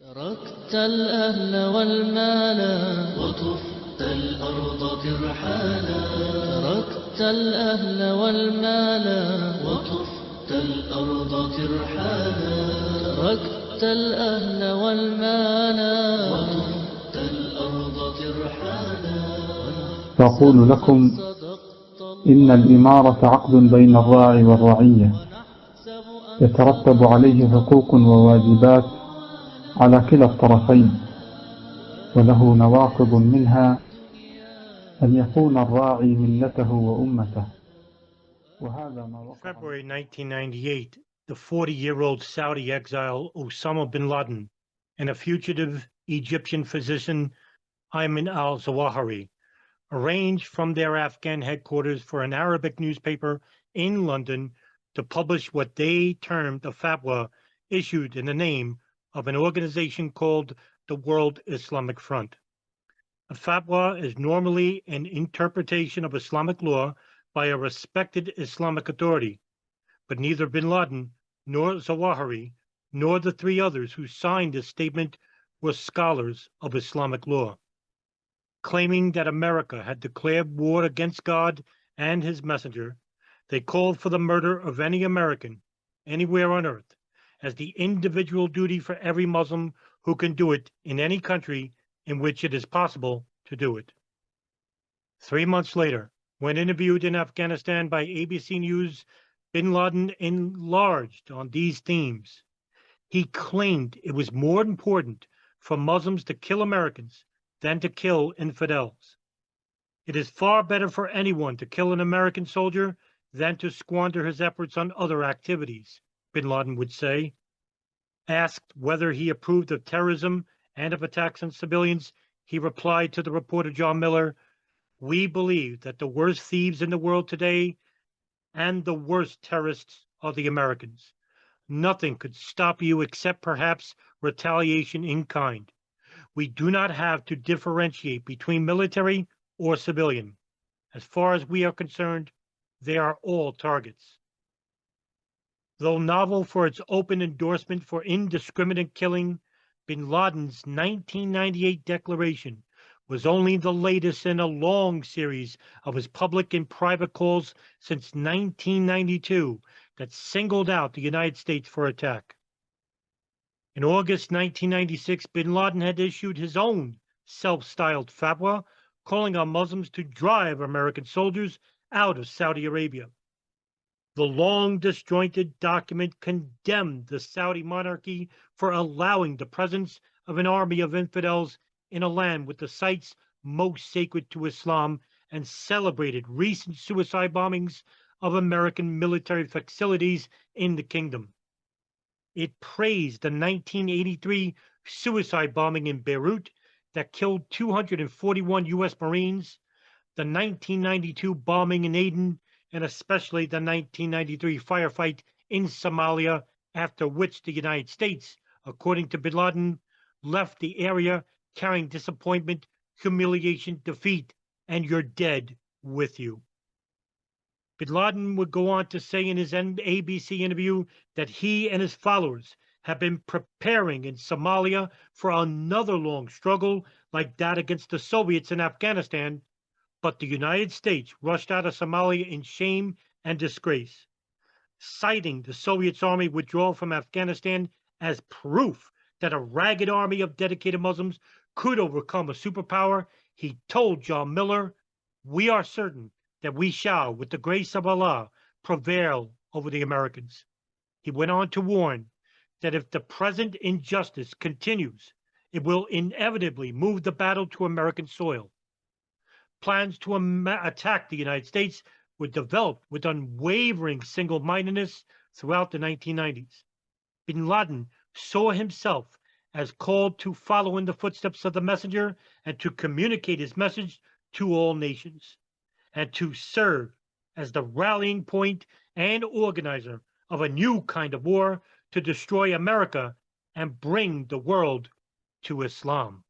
تركت الأهل والمال وطفت الأرض ترحالا تركت الأهل والمال وطفت الأرض ترحالا تركت الأهل والمال وطفت الأرض ترحالا فأقول لكم إن الإمارة عقد بين الراعي والرعية يترتب عليه حقوق وواجبات على كلا الطرفين، وله نواقض منها أن يكون الراعي ملته وأمته. وهذا ما وقع. February 1998, the 40-year-old Saudi exile Osama Bin Laden and a fugitive Egyptian physician, Ayman al-Zawahiri, arranged from their Afghan headquarters for an Arabic newspaper in London to publish what they termed a fatwa issued in the name of an organization called the World Islamic Front. A fatwa is normally an interpretation of Islamic law by a respected Islamic authority, but neither Bin Laden nor Zawahiri nor the three others who signed this statement were scholars of Islamic law. Claiming that America had declared war against God and his messenger, they called for the murder of any American anywhere on earth as the individual duty for every Muslim who can do it in any country in which it is possible to do it. 3 months later, when interviewed in Afghanistan by ABC News, Bin Laden enlarged on these themes. He claimed it was more important for Muslims to kill Americans than to kill infidels. It is far better for anyone to kill an American soldier than to squander his efforts on other activities, Bin Laden would say. Asked whether he approved of terrorism and of attacks on civilians, he replied to the reporter John Miller, "We believe that the worst thieves in the world today and the worst terrorists are the Americans. Nothing could stop you except perhaps retaliation in kind. We do not have to differentiate between military or civilian. As far as we are concerned, they are all targets." Though novel for its open endorsement for indiscriminate killing, Bin Laden's 1998 declaration was only the latest in a long series of his public and private calls since 1992 that singled out the United States for attack. In August 1996, Bin Laden had issued his own self-styled fatwa calling on Muslims to drive American soldiers out of Saudi Arabia. The long disjointed document condemned the Saudi monarchy for allowing the presence of an army of infidels in a land with the sites most sacred to Islam and celebrated recent suicide bombings of American military facilities in the kingdom. It praised the 1983 suicide bombing in Beirut that killed 241 U.S. Marines, the 1992 bombing in Aden, and especially the 1993 firefight in Somalia, after which the United States, according to Bin Laden, left the area carrying disappointment, humiliation, defeat, and your dead with you. Bin Laden would go on to say in his ABC interview that he and his followers have been preparing in Somalia for another long struggle like that against the Soviets in Afghanistan, but the United States rushed out of Somalia in shame and disgrace. Citing the Soviets' army withdrawal from Afghanistan as proof that a ragged army of dedicated Muslims could overcome a superpower, he told John Miller, "We are certain that we shall, with the grace of Allah, prevail over the Americans." He went on to warn that if the present injustice continues, it will inevitably move the battle to American soil. Plans to attack the United States were developed with unwavering single-mindedness throughout the 1990s. Bin Laden saw himself as called to follow in the footsteps of the messenger and to communicate his message to all nations, and to serve as the rallying point and organizer of a new kind of war to destroy America and bring the world to Islam.